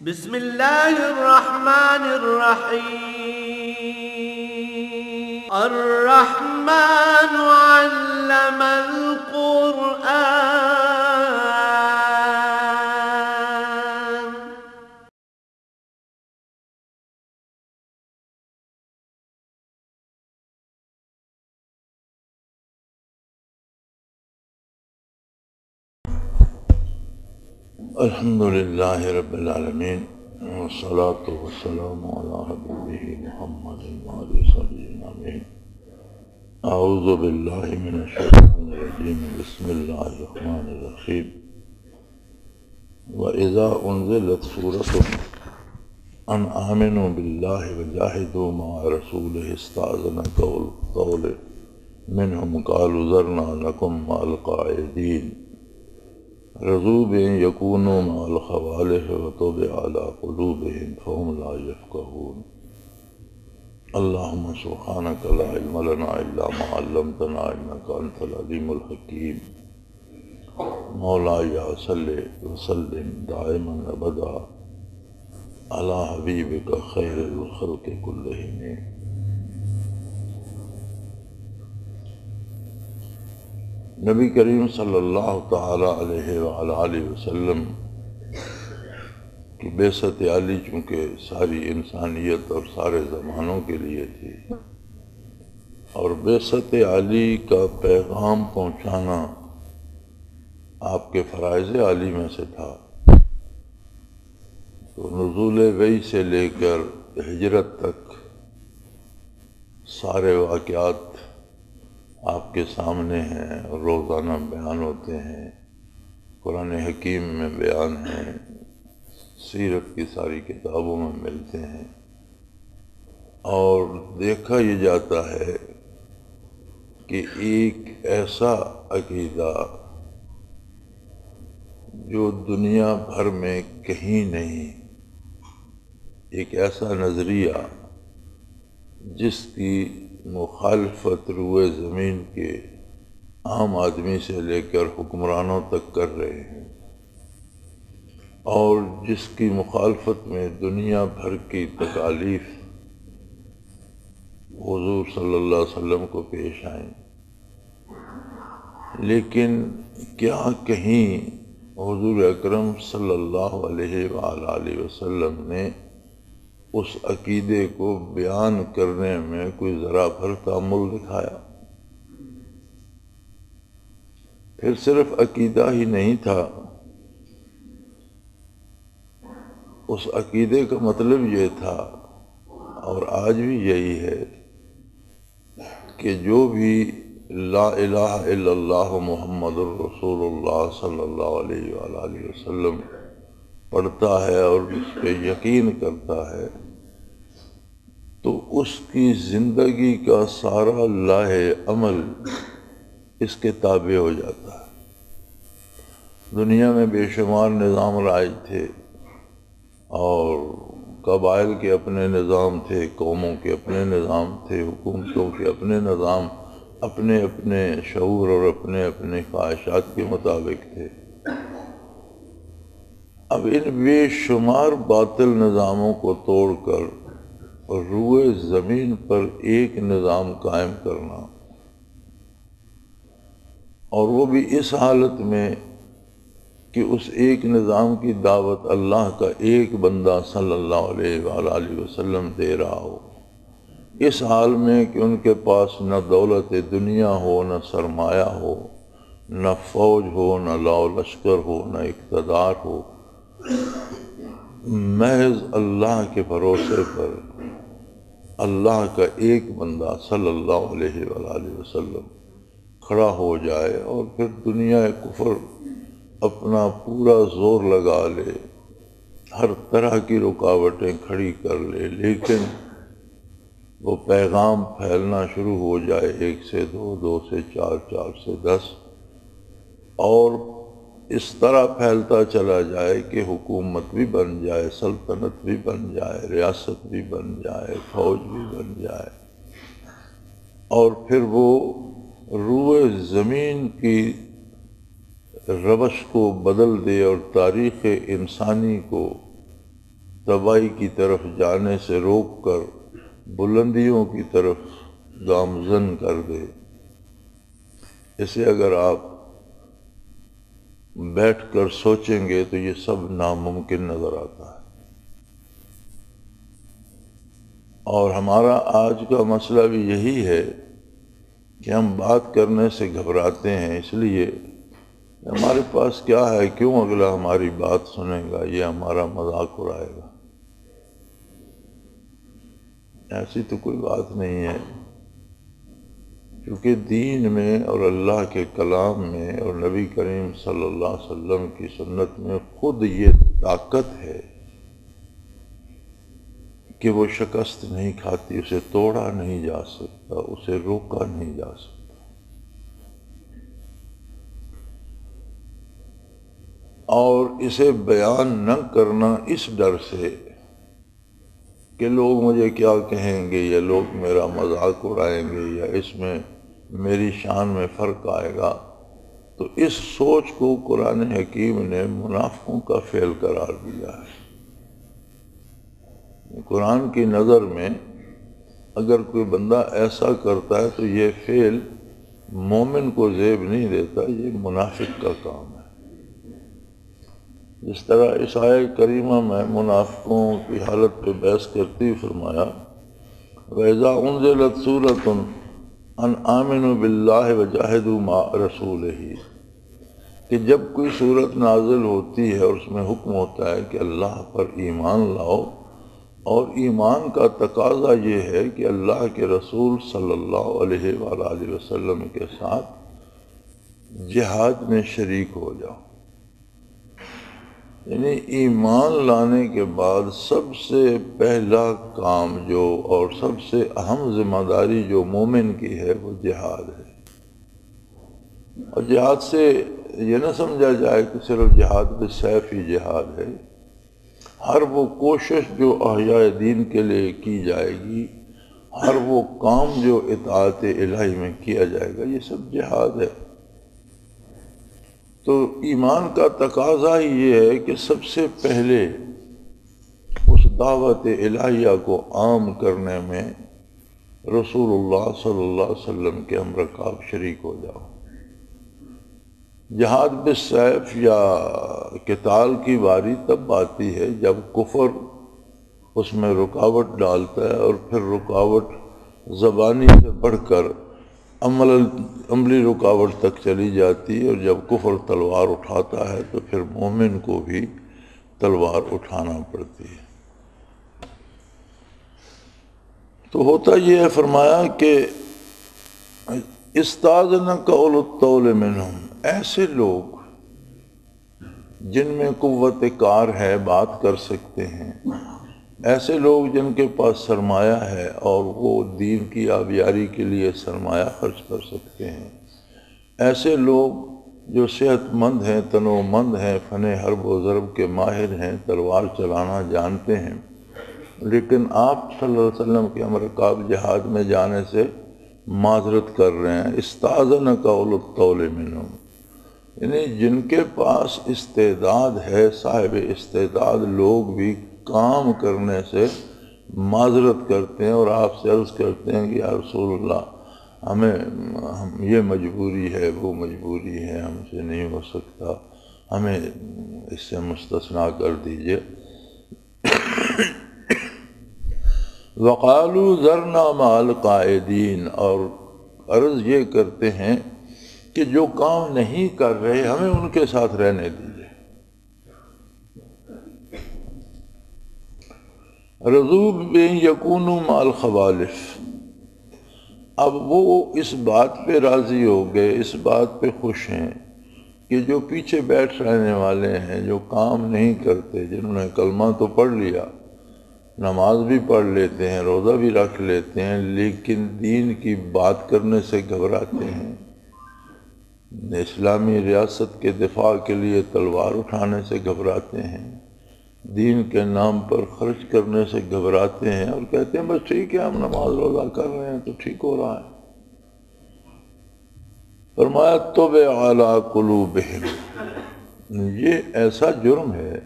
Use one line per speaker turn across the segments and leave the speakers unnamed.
بسم الله الرحمن الرحيم. الرحمن علم القرآن.
الحمد لله رب العالمين والصلاة والسلام على حبيبه محمد وعلى صحبه أجمعين. أعوذ بالله من الشيطان الرجيم. بسم الله الرحمن الرحيم. وإذا أنزلت سورة أن آمنوا بالله وجاهدوا مع رسوله استأذن قول منهم قالوا ذرنا لكم مع القاعدين رضوا بأن يكونوا مع الخوالف وطبع على قلوبهم فهم لا يفقهون. اللهم سبحانك لا علم لنا إلا ما علمتنا إنك أنت العليم الحكيم. مولاي صل وسلم دائما أبدا على حبيبك خير الخلق كلهم. نبی کریم صلی اللہ تعالی علیہ وآلہ وسلم کی بعثت عالی چونکہ ساری انسانیت اور سارے زمانوں کے لیے تھی، اور بعثت عالی کا پیغام پہنچانا آپ کے فرائض عالی میں سے تھا، تو نزول وحی سے لے کر ہجرت تک سارے واقعات آپ کے سامنے ہیں اور روزانہ بیان ہوتے ہیں، قرآن حکیم میں بیان ہیں، سیرت کی ساری کتابوں میں ملتے ہیں، اور دیکھا یہ جاتا ہے کہ ایک ایسا عقیدہ جو دنیا بھر میں کہیں نہیں، ایک ایسا نظریہ جس کی مخالفت روئے زمین کے عام آدمی سے لے کر حکمرانوں تک کر رہے ہیں، اور جس کی مخالفت میں دنیا بھر کی تکالیف حضور صلی اللہ علیہ وسلم کو پیش آئیں، لیکن کیا کہیں حضور اکرم صلی اللہ علیہ وآلہ وسلم نے اس عقیدے کو بیان کرنے میں کوئی ذرا بھر تأمل دکھایا؟ پھر صرف عقیدہ ہی نہیں تھا، اس عقیدے کا مطلب یہ تھا، اور آج بھی یہی ہے، کہ جو بھی لا الہ الا اللہ محمد الرسول اللہ صلی اللہ علیہ وآلہ وسلم پڑھتا ہے اور اس پہ یقین کرتا ہے، تو اس کی زندگی کا سارا لاہ عمل اس کے تابع ہو جاتا ہے۔ دنیا میں بے شمار نظام رائج تھے، اور قبائل کے اپنے نظام تھے، قوموں کے اپنے نظام تھے، حکومتوں کے اپنے نظام اپنے اپنے شعور اور اپنے اپنے خواہشات کے مطابق تھے۔ اب ان بے شمار باطل نظاموں کو توڑ کر روئے زمین پر ایک نظام قائم کرنا، اور وہ بھی اس حالت میں کہ اس ایک نظام کی دعوت اللہ کا ایک بندہ صلی اللہ علیہ وآلہ وسلم دے رہا ہو، اس حال میں کہ ان کے پاس نہ دولت دنیا ہو، نہ سرمایہ ہو، نہ فوج ہو، نہ لاؤ لشکر ہو، نہ اقتدار ہو، محض اللہ کے بھروسے پر اللہ کا ایک بندہ صلی اللہ علیہ وآلہ وسلم کھڑا ہو جائے، اور پھر دنیا کفر اپنا پورا زور لگا لے، ہر طرح کی رکاوٹیں کھڑی کر لے، لیکن وہ پیغام پھیلنا شروع ہو جائے، 1 سے 2، 2 سے 4، 4 سے 10، اور اس طرح پھیلتا چلا جائے کہ حکومت بھی بن جائے، سلطنت بھی بن جائے، ریاست بھی بن جائے، فوج بھی بن جائے، اور پھر وہ روئے زمین کی روش کو بدل دے اور تاریخ انسانی کو تباہی کی طرف جانے سے روک کر بلندیوں کی طرف گامزن کر دے۔ اسے اگر آپ بیٹھ کر سوچیں گے تو یہ سب ناممکن نظر آتا ہے۔ اور ہمارا آج کا مسئلہ بھی یہی ہے کہ ہم بات کرنے سے گھبراتے ہیں، اس لیے ہمارے پاس کیا ہے، کیوں اگلا ہماری بات سنے گا، یہ ہمارا مذاق اڑائے گا۔ ایسی تو کوئی بات نہیں ہے، کیونکہ دین میں اور اللہ کے کلام میں اور نبی کریم صلی اللہ علیہ وسلم کی سنت میں خود یہ طاقت ہے کہ وہ شکست نہیں کھاتی، اسے توڑا نہیں جا سکتا، اسے روکا نہیں جا سکتا۔ اور اسے بیان نہ کرنا اس ڈر سے کہ لوگ مجھے کیا کہیں گے، یا لوگ میرا مذاق اڑائیں گے، یا اس میں میری شان میں فرق آئے گا، تو اس سوچ کو قرآن حکیم نے منافقوں کا فعل قرار دیا ہے۔ قرآن کی نظر میں اگر کوئی بندہ ایسا کرتا ہے تو یہ فعل مومن کو زیب نہیں دیتا، یہ منافق کا کام ہے۔ جس طرح اس آیہ کریمہ میں منافقوں کی حالت پہ بحث کرتی فرمایا وَإِذَا أُنزِلَتْ سُورَةٌ أَنْ آمِنُوا بِاللَّهِ وَجَاهِدُوا مَعَ رَسُولِهِ کہ جب کوئی صورت نازل ہوتی ہے اور اس میں حکم ہوتا ہے کہ اللہ پر ایمان لاؤ، اور ایمان کا تقاضا یہ ہے کہ اللہ کے رسول صلی اللہ علیہ وآلہ وسلم کے ساتھ جہاد میں شریک ہو جاؤ، یعنی ایمان لانے کے بعد سب سے پہلا کام جو اور سب سے اہم ذمہ داری جو مومن کی ہے وہ جہاد ہے۔ اور جہاد سے یہ نہ سمجھا جائے کہ صرف جہاد بالسیف ہی جہاد ہے، ہر وہ کوشش جو احیاء دین کے لیے کی جائے گی، ہر وہ کام جو اطاعت الہی میں کیا جائے گا، یہ سب جہاد ہے۔ تو ایمان کا تقاضا ہی یہ ہے کہ سب سے پہلے اس دعوت الہیہ کو عام کرنے میں رسول اللہ صلی اللہ علیہ وسلم کے ہم رکاب شریک ہو جاؤ۔ جہاد بالسیف یا قتال کی باری تب آتی ہے جب کفر اس میں رکاوٹ ڈالتا ہے، اور پھر رکاوٹ زبانی سے بڑھ کر عملی رکاوٹ تک چلی جاتی ہے، اور جب کفر تلوار اٹھاتا ہے تو پھر مومن کو بھی تلوار اٹھانا پڑتی ہے۔ تو ہوتا یہ ہے، فرمایا کہ استاذنک اولو الطول منہم، ایسے لوگ جن میں قوت کار ہے، بات کر سکتے ہیں، ایسے لوگ جن کے پاس سرمایہ ہے اور وہ دین کی آبیاری کے لیے سرمایہ خرچ کر سکتے ہیں، ایسے لوگ جو صحت مند ہیں، تنوع مند ہیں، فن حرب و ضرب کے ماہر ہیں، تلوار چلانا جانتے ہیں، لیکن آپ صلی اللہ علیہ وسلم کے رکاب جہاد میں جانے سے معذرت کر رہے ہیں۔ استاذنک اولو الطول منہم، یعنی جن کے پاس استعداد ہے، صاحب استعداد لوگ بھی کام کرنے سے معذرت کرتے ہیں، اور آپ سے عرض کرتے ہیں کہ یا رسول اللہ ہمیں یہ مجبوری ہے، وہ مجبوری ہے، ہم سے نہیں ہو سکتا، ہمیں اس سے مستثنیٰ کر دیجئے۔ وقالوا ذرنا مع القاعدین، اور عرض یہ کرتے ہیں کہ جو کام نہیں کر رہے ہمیں ان کے ساتھ رہنے دیجئے۔ رضوا بأن یکونوا مع الخوالف، اب وہ اس بات پہ راضی ہو گئے، اس بات پہ خوش ہیں کہ جو پیچھے بیٹھ رہنے والے ہیں، جو کام نہیں کرتے، جنہوں نے کلمہ تو پڑھ لیا، نماز بھی پڑھ لیتے ہیں، روزہ بھی رکھ لیتے ہیں، لیکن دین کی بات کرنے سے گھبراتے ہیں، اسلامی ریاست کے دفاع کے لیے تلوار اٹھانے سے گھبراتے ہیں، دین کے نام پر خرچ کرنے سے گھبراتے ہیں، اور کہتے ہیں بس ٹھیک ہے، ہم نماز روزہ کر رہے ہیں تو ٹھیک ہو رہا ہے۔ فرمایا طبع علی قلوبہم، یہ ایسا جرم ہے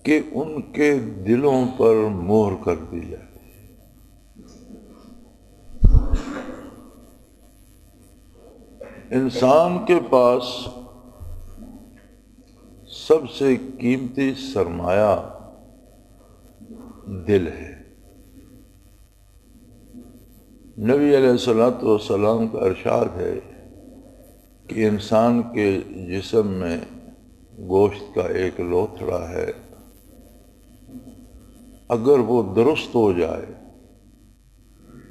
کہ ان کے دلوں پر مہر کر دی جائے۔ انسان کے پاس سب سے قیمتی سرمایہ دل ہے۔ نبی علیہ الصلوۃ والسلام کا ارشاد ہے کہ انسان کے جسم میں گوشت کا ایک لوتھڑا ہے، اگر وہ درست ہو جائے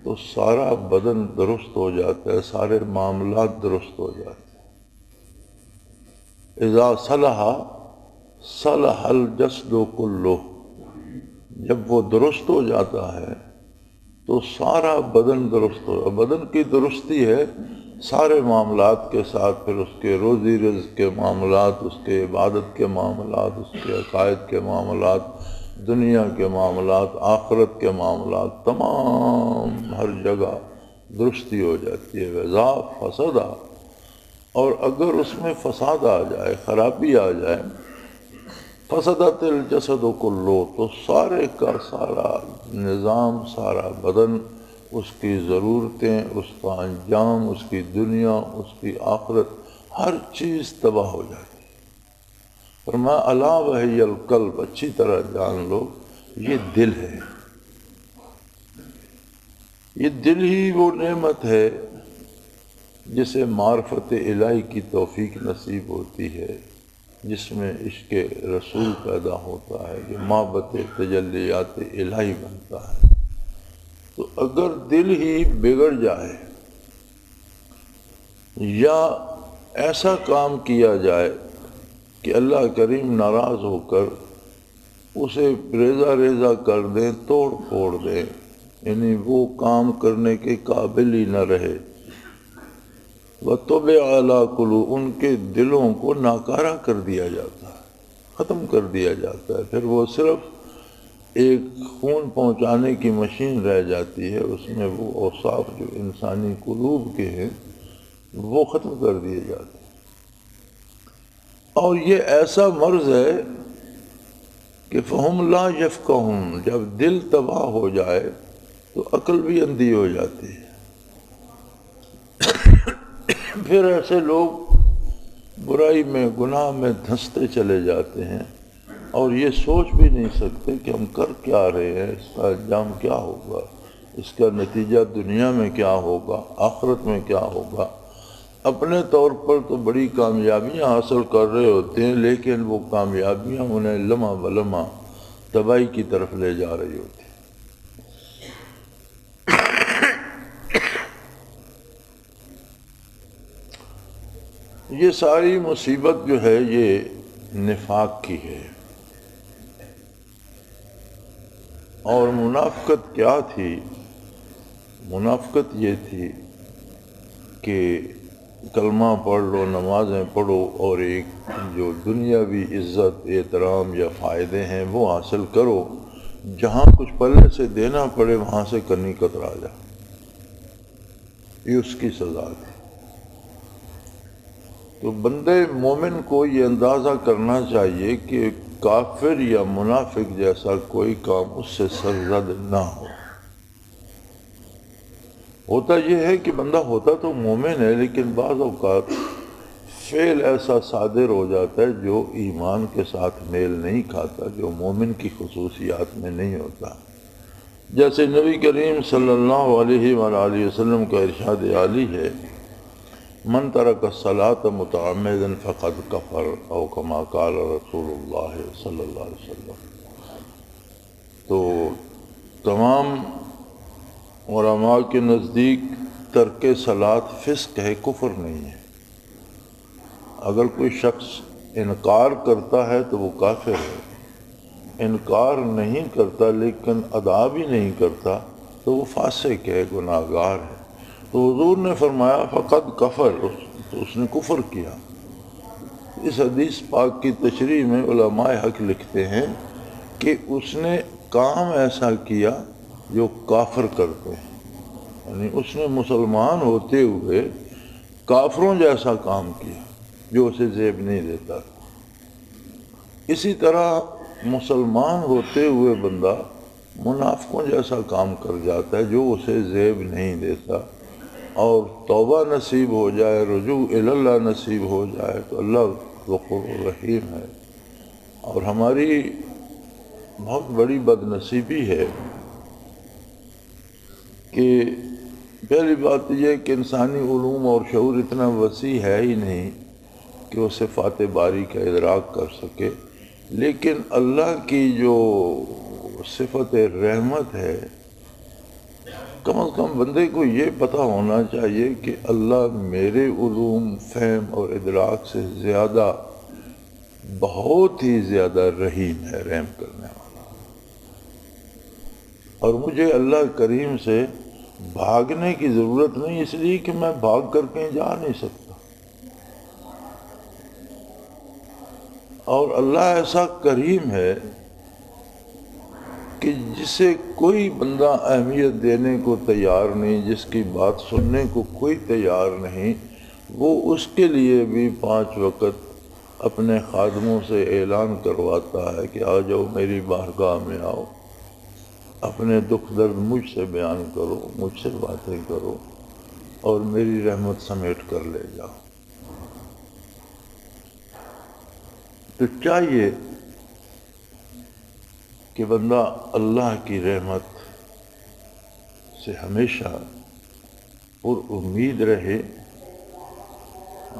تو سارا بدن درست ہو جاتا ہے، سارے معاملات درست ہو جاتے ہیں۔ اذا صلح صلح الجسد کلہ، جب وہ درست ہو جاتا ہے تو سارا بدن درست ہو۔ بدن کی درستی ہے سارے معاملات کے ساتھ، پھر اس کے روزی رزق کے معاملات، اس کے عبادت کے معاملات، اس کے عقائد کے معاملات، دنیا کے معاملات، آخرت کے معاملات، تمام ہر جگہ درستی ہو جاتی ہے۔ وَإِذَا فَسَدَ، اور اگر اس میں فساد آ جائے، خرابی آ جائے، فسدت الجسد کلہ، تو سارے کا سارا نظام، سارا بدن، اس کی ضرورتیں، اس کا انجام، اس کی دنیا، اس کی آخرت، ہر چیز تباہ ہو جاتی ہے۔ فرمایا الا وہی القلب، اچھی طرح جان لو یہ دل ہے۔ یہ دل ہی وہ نعمت ہے جسے معرفت الہی کی توفیق نصیب ہوتی ہے، جس میں عشق رسول پیدا ہوتا ہے، جو محبت تجلیات الہی بنتا ہے۔ تو اگر دل ہی بگڑ جائے یا ایسا کام کیا جائے کہ اللہ کریم ناراض ہو کر اسے ریزہ ریزہ کر دیں، توڑ پھوڑ دیں، یعنی وہ کام کرنے کے قابل ہی نہ رہے، وَطُبِعَ عَلَىٰ قُلُوبِهِمْ، ان کے دلوں کو ناکارہ کر دیا جاتا ہے، ختم کر دیا جاتا ہے، پھر وہ صرف ایک خون پہنچانے کی مشین رہ جاتی ہے، اس میں وہ اوصاف جو انسانی قلوب کے ہیں وہ ختم کر دیے جاتے ہیں۔ اور یہ ایسا مرض ہے کہ فَهُمْ لَا يَفْقَهُونَ، جب دل تباہ ہو جائے تو عقل بھی اندھی ہو جاتی ہے۔ پھر ایسے لوگ برائی میں، گناہ میں دھنستے چلے جاتے ہیں اور یہ سوچ بھی نہیں سکتے کہ ہم کر کیا رہے ہیں، اس کا انجام کیا ہوگا، اس کا نتیجہ دنیا میں کیا ہوگا، آخرت میں کیا ہوگا۔ اپنے طور پر تو بڑی کامیابیاں حاصل کر رہے ہوتے ہیں، لیکن وہ کامیابیاں انہیں لمحہ بلمحہ تباہی کی طرف لے جا رہی ہوتی ہیں۔ یہ ساری مصیبت جو ہے یہ نفاق کی ہے۔ اور منافقت کیا تھی؟ منافقت یہ تھی کہ کلمہ پڑھ لو، نمازیں پڑھو، اور ایک جو دنیاوی عزت، احترام یا فائدے ہیں وہ حاصل کرو، جہاں کچھ پلے سے دینا پڑے وہاں سے کنی کترا جا، یہ اس کی سزا تھی۔ تو بندے مومن کو یہ اندازہ کرنا چاہیے کہ کافر یا منافق جیسا کوئی کام اس سے سرزد نہ ہو۔ ہوتا یہ ہے کہ بندہ ہوتا تو مومن ہے، لیکن بعض اوقات فعل ایسا صادر ہو جاتا ہے جو ایمان کے ساتھ میل نہیں کھاتا، جو مومن کی خصوصیات میں نہیں ہوتا۔ جیسے نبی کریم صلی اللہ علیہ وآلہ وسلم کا ارشاد عالی ہے، من ترک الصلاة متعمدا فقد کفر، او کما قال رسول اللہ صلی اللہ علیہ وسلم۔ تو تمام علماء کے نزدیک ترک صلاۃ فسق ہے، کفر نہیں ہے۔ اگر کوئی شخص انکار کرتا ہے تو وہ کافر ہے، انکار نہیں کرتا لیکن ادا بھی نہیں کرتا تو وہ فاسق ہے، گناہ گار ہے۔ تو حضور نے فرمایا فقط کفر، تو اس نے کفر کیا۔ اس حدیث پاک کی تشریح میں علماء حق لکھتے ہیں کہ اس نے کام ایسا کیا جو کافر کرتے ہیں، یعنی اس نے مسلمان ہوتے ہوئے کافروں جیسا کام کیا جو اسے زیب نہیں دیتا۔ اسی طرح مسلمان ہوتے ہوئے بندہ منافقوں جیسا کام کر جاتا ہے جو اسے زیب نہیں دیتا، اور توبہ نصیب ہو جائے، رجوع اللہ نصیب ہو جائے تو اللہ غفور رحیم ہے۔ اور ہماری بہت بڑی بد نصیبی ہے کہ پہلی بات یہ کہ انسانی علوم اور شعور اتنا وسیع ہے ہی نہیں کہ وہ صفات باری کا ادراک کر سکے، لیکن اللہ کی جو صفت رحمت ہے، کم از کم بندے کو یہ پتہ ہونا چاہیے کہ اللہ میرے علوم، فہم اور ادراک سے زیادہ، بہت ہی زیادہ رحیم ہے، رحم کرنے والا، اور مجھے اللہ کریم سے بھاگنے کی ضرورت نہیں، اس لیے کہ میں بھاگ کر کہیں جا نہیں سکتا، اور اللہ ایسا کریم ہے کہ جسے کوئی بندہ اہمیت دینے کو تیار نہیں، جس کی بات سننے کو کوئی تیار نہیں، وہ اس کے لیے بھی 5 وقت اپنے خادموں سے اعلان کرواتا ہے کہ آ جاؤ میری بارگاہ میں آؤ، اپنے دکھ درد مجھ سے بیان کرو، مجھ سے باتیں کرو، اور میری رحمت سمیٹ کر لے جاؤ۔ تو چاہیے کہ بندہ اللہ کی رحمت سے ہمیشہ پر امید رہے،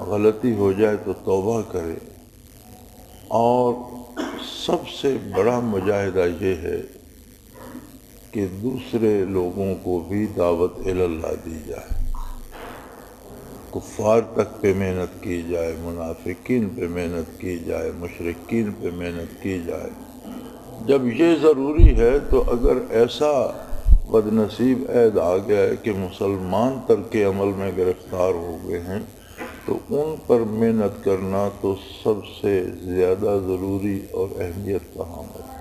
غلطی ہو جائے تو توبہ کرے، اور سب سے بڑا مجاہدہ یہ ہے کہ دوسرے لوگوں کو بھی دعوت اللہ دی جائے، کفار تک پہ محنت کی جائے، منافقین پہ محنت کی جائے، مشرکین پہ محنت کی جائے۔ جب یہ ضروری ہے تو اگر ایسا بد نصیب عید آ گیا ہے کہ مسلمان ترک عمل میں گرفتار ہو گئے ہیں، تو ان پر محنت کرنا تو سب سے زیادہ ضروری اور اہمیت کا حامل ہے۔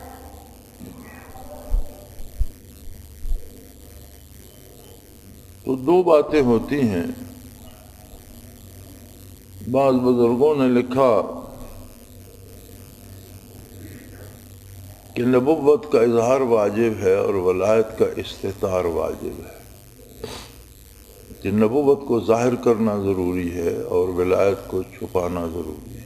تو 2 باتیں ہوتی ہیں۔ بعض بزرگوں نے لکھا کہ نبوت کا اظہار واجب ہے اور ولایت کا استتار واجب ہے، کہ نبوت کو ظاہر کرنا ضروری ہے اور ولایت کو چھپانا ضروری ہے۔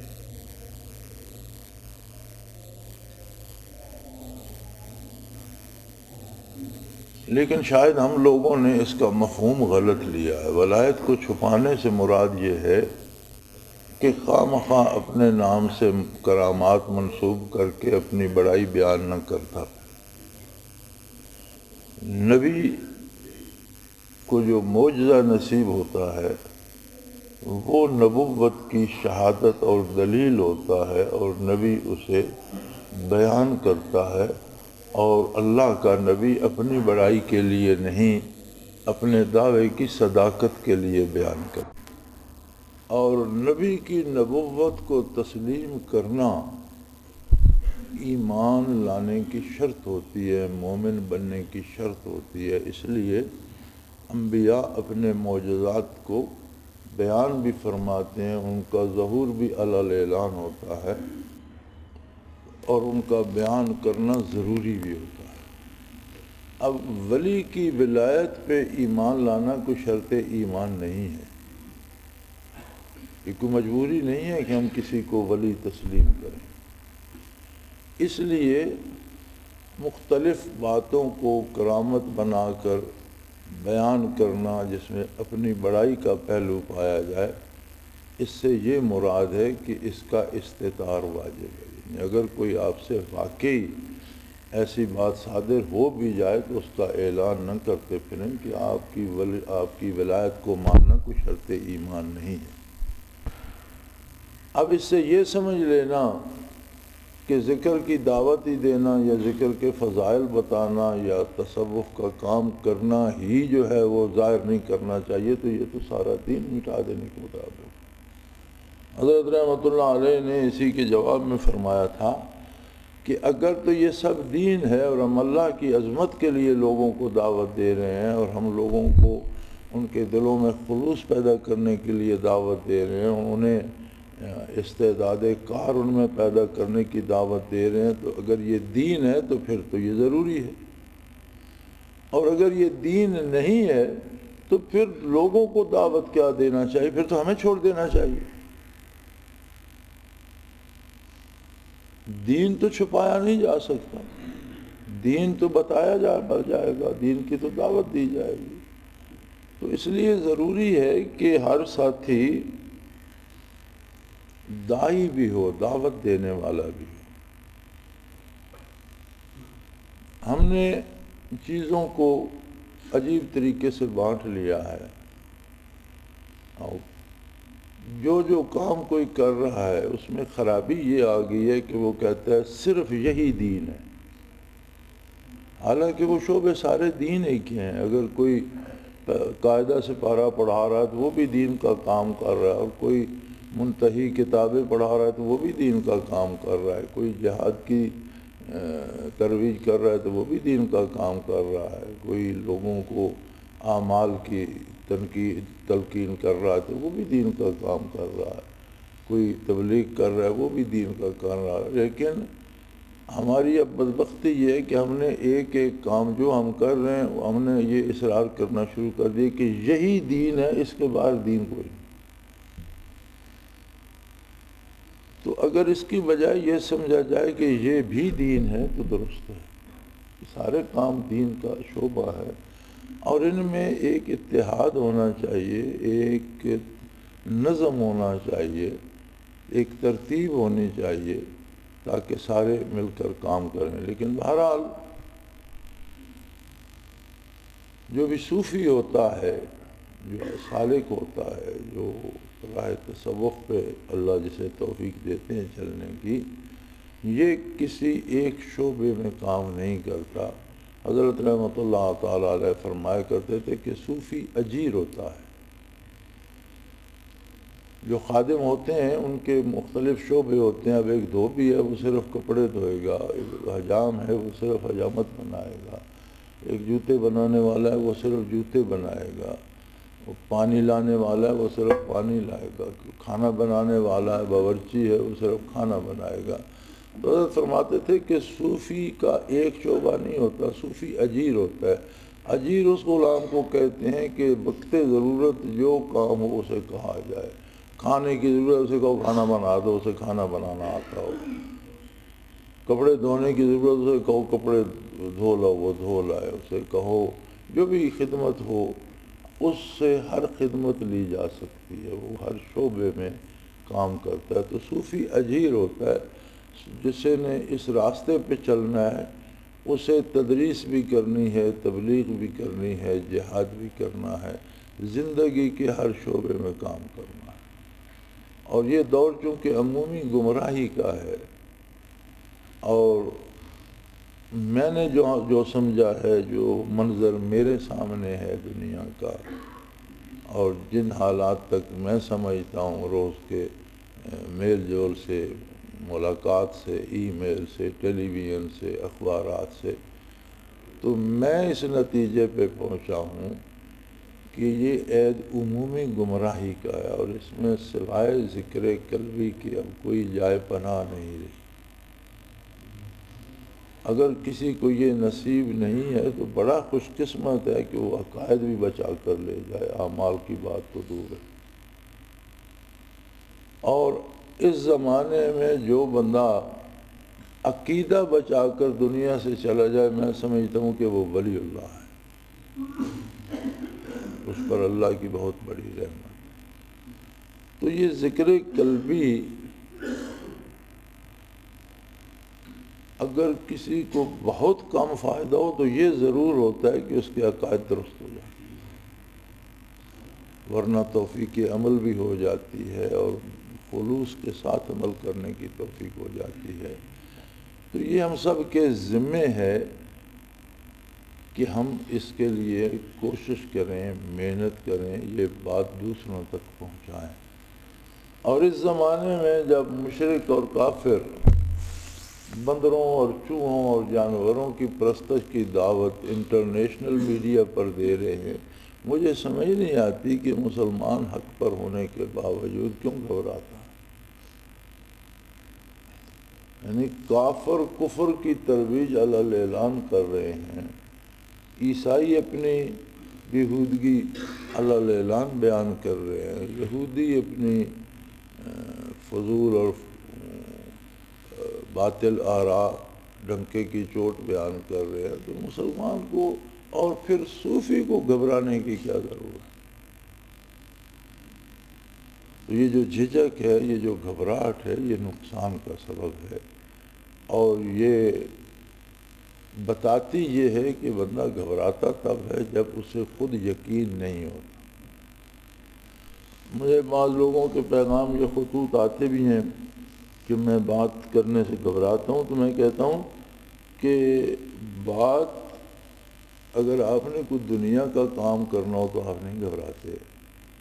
لیکن شاید ہم لوگوں نے اس کا مفہوم غلط لیا ہے۔ ولایت کو چھپانے سے مراد یہ ہے کہ خواہ مخواہ اپنے نام سے کرامات منسوب کر کے اپنی بڑائی بیان نہ کرتا۔ نبی کو جو معجزہ نصیب ہوتا ہے وہ نبوت کی شہادت اور دلیل ہوتا ہے، اور نبی اسے بیان کرتا ہے، اور اللہ کا نبی اپنی بڑائی کے لیے نہیں، اپنے دعوے کی صداقت کے لیے بیان کرتا ہے۔ اور نبی کی نبوت کو تسلیم کرنا ایمان لانے کی شرط ہوتی ہے، مومن بننے کی شرط ہوتی ہے۔ اس لیے انبیاء اپنے معجزات کو بیان بھی فرماتے ہیں، ان کا ظہور بھی علی الاعلان ہوتا ہے، اور ان کا بیان کرنا ضروری بھی ہوتا ہے۔ اب ولی کی ولایت پہ ایمان لانا کوئی شرط ایمان نہیں ہے، یہ کوئی مجبوری نہیں ہے کہ ہم کسی کو ولی تسلیم کریں۔ اس لیے مختلف باتوں کو کرامت بنا کر بیان کرنا جس میں اپنی بڑائی کا پہلو پایا جائے، اس سے یہ مراد ہے کہ اس کا استتار واجب ہے۔ یعنی اگر کوئی آپ سے واقعی ایسی بات صادر ہو بھی جائے تو اس کا اعلان نہ کرتے پھریں کہ آپ کی ولایت کو ماننا کوئی شرط ایمان نہیں ہے۔ اب اس سے یہ سمجھ لینا کہ ذکر کی دعوت ہی دینا یا ذکر کے فضائل بتانا یا تصوف کا کام کرنا ہی جو ہے وہ ظاہر نہیں کرنا چاہیے، تو یہ تو سارا دین مٹا دینے کے مطابق۔ حضرت رحمۃ اللہ علیہ نے اسی کے جواب میں فرمایا تھا کہ اگر تو یہ سب دین ہے اور ہم اللہ کی عظمت کے لیے لوگوں کو دعوت دے رہے ہیں، اور ہم لوگوں کو ان کے دلوں میں خلوص پیدا کرنے کے لیے دعوت دے رہے ہیں، انہیں استعداد کار ان میں پیدا کرنے کی دعوت دے رہے ہیں، تو اگر یہ دین ہے تو پھر تو یہ ضروری ہے، اور اگر یہ دین نہیں ہے تو پھر لوگوں کو دعوت کیا دینا چاہیے؟ پھر تو ہمیں چھوڑ دینا چاہیے۔ دین تو چھپایا نہیں جا سکتا، دین تو بتایا جائے گا، دین کی تو دعوت دی جائے گی۔ تو اس لیے ضروری ہے کہ ہر ساتھی داعی بھی ہو، دعوت دینے والا بھی ہو۔ ہم نے چیزوں کو عجیب طریقے سے بانٹ لیا ہے، اور جو کام کوئی کر رہا ہے اس میں خرابی یہ آ گئی ہے کہ وہ کہتا ہے صرف یہی دین ہے، حالانکہ وہ شعبے سارے دین ہی کے ہیں۔ اگر کوئی قاعدہ سے پارہ پڑھا رہا ہے تو وہ بھی دین کا کام کر رہا ہے، اور کوئی منتہی کتابیں پڑھا رہا ہے تو وہ بھی دین کا کام کر رہا ہے، کوئی جہاد کی ترویج کر رہا ہے تو وہ بھی دین کا کام کر رہا ہے، کوئی لوگوں کو اعمال کی تلقین کر رہا ہے تو وہ بھی دین کا کام کر رہا ہے، کوئی تبلیغ کر رہا ہے وہ بھی دین کا کر رہا ہے۔ لیکن ہماری اب بدبختی یہ ہے کہ ہم نے ایک کام جو ہم کر رہے ہیں ہم نے یہ اصرار کرنا شروع کر دیا کہ یہی دین ہے، اس کے باہر دین کوئی نہیں۔ تو اگر اس کی بجائے یہ سمجھا جائے کہ یہ بھی دین ہے تو درست ہے، سارے کام دین کا شعبہ ہے، اور ان میں ایک اتحاد ہونا چاہیے، ایک نظم ہونا چاہیے، ایک ترتیب ہونی چاہیے، تاکہ سارے مل کر کام کریں۔ لیکن بہرحال جو بھی صوفی ہوتا ہے، جو سالک ہوتا ہے، جو راہ تصوف پہ اللہ جسے توفیق دیتے ہیں چلنے کی، یہ کسی ایک شعبے میں کام نہیں کرتا۔ حضرت رحمۃ اللہ تعالیٰ علیہ فرمایا کرتے تھے کہ صوفی اجیر ہوتا ہے۔ جو خادم ہوتے ہیں ان کے مختلف شعبے ہوتے ہیں، اب ایک دھوبی ہے وہ صرف کپڑے دھوئے گا، ایک حجام ہے وہ صرف حجامت بنائے گا، ایک جوتے بنانے والا ہے وہ صرف جوتے بنائے گا، وہ پانی لانے والا ہے وہ صرف پانی لائے گا، کھانا بنانے والا ہے باورچی ہے وہ صرف کھانا بنائے گا۔ تو حضرت فرماتے تھے کہ صوفی کا ایک شعبہ نہیں ہوتا، صوفی اجیر ہوتا ہے۔ اجیر اس غلام کو کہتے ہیں کہ وقت ضرورت جو کام ہو اسے کہا جائے، کھانے کی ضرورت اسے کہو کھانا بنا دو، اسے کھانا بنانا آتا ہو، کپڑے دھونے کی ضرورت اسے کہو کپڑے دھو لو وہ دھو لائے، اسے کہو جو بھی خدمت ہو اس سے ہر خدمت لی جا سکتی ہے، وہ ہر شعبے میں کام کرتا ہے۔ تو صوفی اجیر ہوتا ہے، جسے نے اس راستے پہ چلنا ہے اسے تدریس بھی کرنی ہے، تبلیغ بھی کرنی ہے، جہاد بھی کرنا ہے، زندگی کے ہر شعبے میں کام کرنا ہے۔ اور یہ دور چونکہ عمومی گمراہی کا ہے، اور میں نے جو سمجھا ہے، جو منظر میرے سامنے ہے دنیا کا، اور جن حالات تک میں سمجھتا ہوں روز کے میل جول سے، ملاقات سے، ای میل سے، ٹیلی ویژن سے، اخبارات سے، تو میں اس نتیجے پہ پہنچا ہوں کہ یہ عید عمومی گمراہی کا ہے، اور اس میں سوائے ذکر قلبی کی اب کوئی جائے پناہ نہیں رہی۔ اگر کسی کو یہ نصیب نہیں ہے تو بڑا خوش قسمت ہے کہ وہ عقائد بھی بچا کر لے جائے، اعمال کی بات تو دور ہے۔ اور اس زمانے میں جو بندہ عقیدہ بچا کر دنیا سے چلا جائے، میں سمجھتا ہوں کہ وہ ولی اللہ ہے، اس پر اللہ کی بہت بڑی رحمت ہے۔ تو یہ ذکر قلبی اگر کسی کو بہت کم فائدہ ہو تو یہ ضرور ہوتا ہے کہ اس کے عقائد درست ہو جائے، ورنہ توفیق عمل بھی ہو جاتی ہے اور خلوص کے ساتھ عمل کرنے کی توفیق ہو جاتی ہے۔ تو یہ ہم سب کے ذمے ہے کہ ہم اس کے لیے کوشش کریں، محنت کریں، یہ بات دوسروں تک پہنچائیں۔ اور اس زمانے میں جب مشرک اور کافر بندروں اور چوہوں اور جانوروں کی پرستش کی دعوت انٹرنیشنل میڈیا پر دے رہے ہیں، مجھے سمجھ نہیں آتی کہ مسلمان حق پر ہونے کے باوجود کیوں گھبراتا ہے۔ یعنی کافر کفر کی ترویج علی اعلان کر رہے ہیں، عیسائی اپنی بیہودگی علی اعلان بیان کر رہے ہیں، یہودی اپنی فضول اور باطل آراء ڈنکے کی چوٹ بیان کر رہے ہیں، تو مسلمان کو اور پھر صوفی کو گھبرانے کی کیا ضرورت ہے؟ تو یہ جو جھجک ہے، یہ جو گھبراہٹ ہے، یہ نقصان کا سبب ہے، اور یہ بتاتی یہ ہے کہ بندہ گھبراتا تب ہے جب اسے خود یقین نہیں ہوتا۔ مجھے بعض لوگوں کے پیغام یہ خطوط آتے بھی ہیں کہ میں بات کرنے سے گھبراتا ہوں، تو میں کہتا ہوں کہ بات اگر آپ نے کوئی دنیا کا کام کرنا ہو تو آپ نہیں گھبراتے،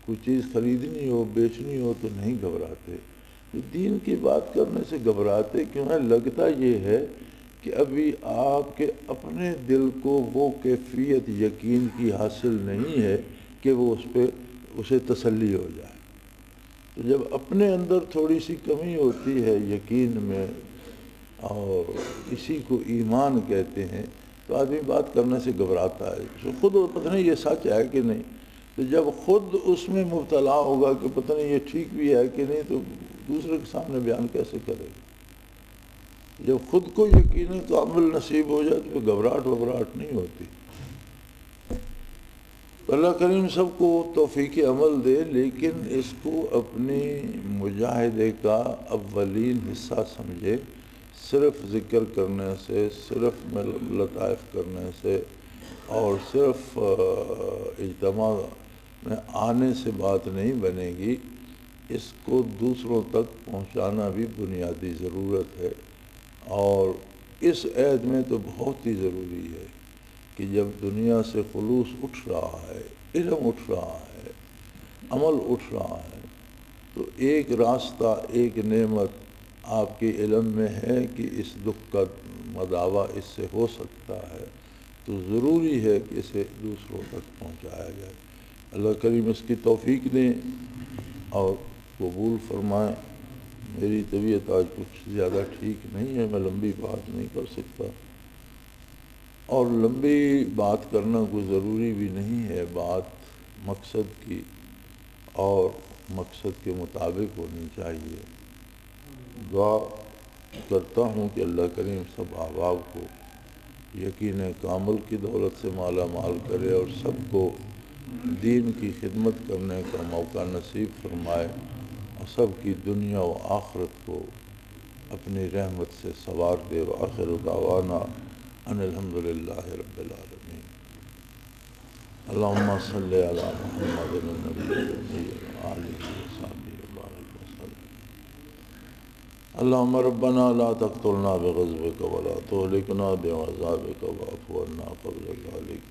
کوئی چیز خریدنی ہو بیچنی ہو تو نہیں گھبراتے، تو دین کی بات کرنے سے گھبراتے کیوں ہے؟ لگتا یہ ہے کہ ابھی آپ کے اپنے دل کو وہ کیفیت یقین کی حاصل نہیں ہے کہ وہ اسے تسلی ہو جائے۔ تو جب اپنے اندر تھوڑی سی کمی ہوتی ہے یقین میں، اور اسی کو ایمان کہتے ہیں، تو آدمی بات کرنے سے گھبراتا ہے، تو خود پتہ نہیں یہ سچ ہے کہ نہیں۔ تو جب خود اس میں مبتلا ہوگا کہ پتہ نہیں یہ ٹھیک بھی ہے کہ نہیں، تو دوسرے کے سامنے بیان کیسے کرے گا؟ جب خود کو یقین کامل نصیب ہو جائے تو گھبراہٹ نہیں ہوتی۔ اللہ کریم سب کو توفیق عمل دے، لیکن اس کو اپنی مجاہدے کا اولین حصہ سمجھے۔ صرف ذکر کرنے سے، صرف لطائف کرنے سے اور صرف اجتماع میں آنے سے بات نہیں بنے گی، اس کو دوسروں تک پہنچانا بھی بنیادی ضرورت ہے، اور اس عہد میں تو بہت ہی ضروری ہے کہ جب دنیا سے خلوص اٹھ رہا ہے، علم اٹھ رہا ہے، عمل اٹھ رہا ہے، تو ایک راستہ، ایک نعمت آپ کے علم میں ہے کہ اس دکھ کا مداوع اس سے ہو سکتا ہے، تو ضروری ہے کہ اسے دوسروں تک پہنچایا جائے۔ اللہ کریم اس کی توفیق دیں اور قبول فرمائیں۔ میری طبیعت آج کچھ زیادہ ٹھیک نہیں ہے، میں لمبی بات نہیں کر سکتا، اور لمبی بات کرنا کوئی ضروری بھی نہیں ہے، بات مقصد کی اور مقصد کے مطابق ہونی چاہیے۔ دعا کرتا ہوں کہ اللہ کریم سب احباب کو یقین کامل کی دولت سے مالا مال کرے، اور سب کو دین کی خدمت کرنے کا موقع نصیب فرمائے، اور سب کی دنیا و آخرت کو اپنی رحمت سے سنوار دے۔ وآخر دعوانا ان الحمدللہ رب العالمین۔ اللہم صلی علی محمد النبی الأمی وآلہ وصحبہ وبارک وسلم۔ اللہم ربنا لا تقتلنا بغضبک ولا تہلکنا بعذابک واعف عنا قبل ذلک۔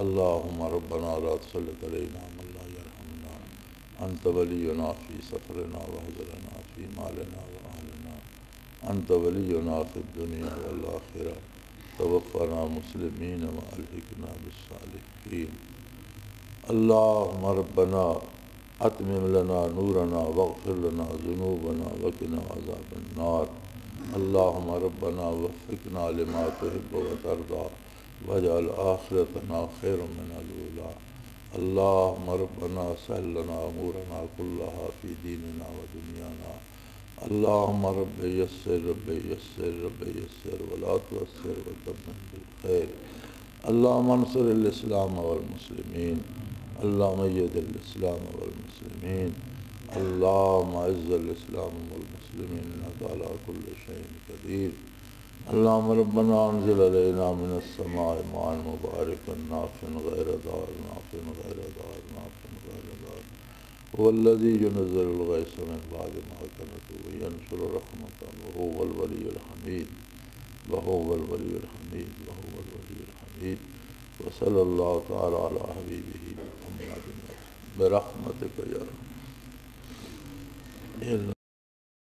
اللہم ربنا لا تسلط علینا من لا یرحمنا، انت ولینا فی سفرنا وحضرنا فی مالنا وآلنا، انت ولینا فی الدنیا والآخرہ، توفنا مسلمین والحقنا بالصالحین۔ اللہم ربنا اتمم لنا نورنا واغفر لنا ذنوبنا وقنا عذاب النار۔ اللہم ربنا وفقنا لما تحب وترضى واجعل آخرتنا خیر من الأولى۔ اللہم ربنا سهل لنا امورنا كلها في دیننا ودنیانا۔ اللہم رب یسر رب یسر رب یسر ولا تعسر وتمم بالخیر۔ اللہم انصر الاسلام والمسلمین، اللہم اید الاسلام والمسلمین، اللہم اعز الاسلام والمسلمین انک علی کل شیء قدیر۔ اللہم ربنا انزل علینا من السماء ماء مبارکا نافعا غیر ضار نافعا غیر ضار نافعا غیر ضار، هو الذی ينزل الغیث من بعد ما قنطوا وینشر رحمته وهو الولی الحمید وهو الولی الحمید وهو الولی الحمید۔ وصلی اللہ تعالی علی حبیبہ محمد برحمتک یا رحمت۔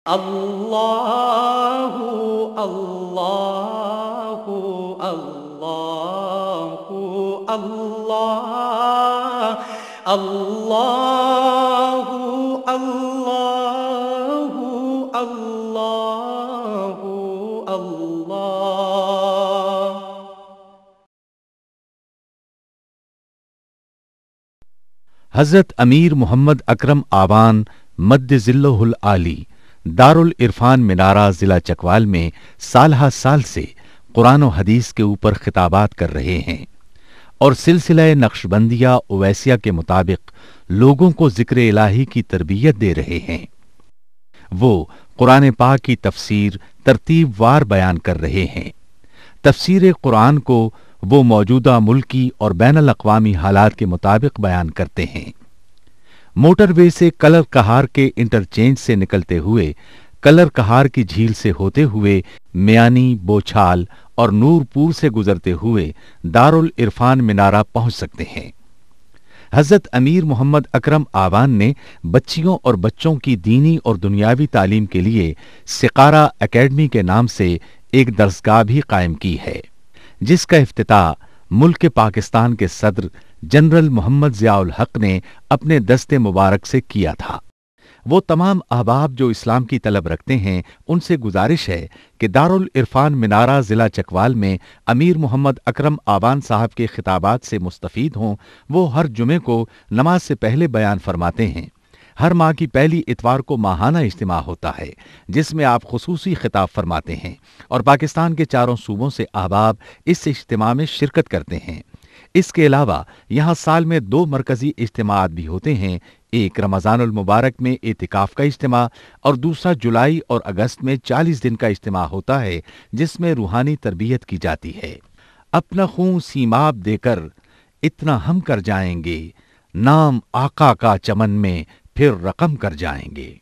اللہ اللہ اللہ اللہ اللہ اللہ اللہ الله.
حضرت امیر محمد اکرم آبان مد ذلہ العالی دارالعرفان منارہ ضلع چکوال میں سالہ سال سے قرآن و حدیث کے اوپر خطابات کر رہے ہیں اور سلسلہ نقشبندیہ اویسیہ کے مطابق لوگوں کو ذکر الہی کی تربیت دے رہے ہیں۔ وہ قرآن پاک کی تفسیر ترتیب وار بیان کر رہے ہیں۔ تفسیر قرآن کو وہ موجودہ ملکی اور بین الاقوامی حالات کے مطابق بیان کرتے ہیں۔ موٹر وے سے کلر کہار کے انٹرچینج سے نکلتے ہوئے کلر کہار کی جھیل سے ہوتے ہوئے میانی، بوچھال اور نور پور سے گزرتے ہوئے دارالعرفان منارہ پہنچ سکتے ہیں۔ حضرت امیر محمد اکرم آبان نے بچیوں اور بچوں کی دینی اور دنیاوی تعلیم کے لیے سقارہ اکیڈمی کے نام سے ایک درسگاہ بھی قائم کی ہے، جس کا افتتاح ملک پاکستان کے صدر جنرل محمد ضیاء الحق نے اپنے دست مبارک سے کیا تھا۔ وہ تمام احباب جو اسلام کی طلب رکھتے ہیں ان سے گزارش ہے کہ دارالعرفان منارہ ضلع چکوال میں امیر محمد اکرم آبان صاحب کے خطابات سے مستفید ہوں۔ وہ ہر جمعے کو نماز سے پہلے بیان فرماتے ہیں۔ ہر ماہ کی پہلی اتوار کو ماہانہ اجتماع ہوتا ہے جس میں آپ خصوصی خطاب فرماتے ہیں اور پاکستان کے چاروں صوبوں سے احباب اس اجتماع میں شرکت کرتے ہیں۔ اس کے علاوہ یہاں سال میں 2 مرکزی اجتماعات بھی ہوتے ہیں، ایک رمضان المبارک میں اعتکاف کا اجتماع اور دوسرا جولائی اور اگست میں 40 دن کا اجتماع ہوتا ہے جس میں روحانی تربیت کی جاتی ہے۔ اپنا خون سیماب دے کر اتنا ہم کر جائیں گے، نام آقا کا چمن میں پھر رقم کر جائیں گے۔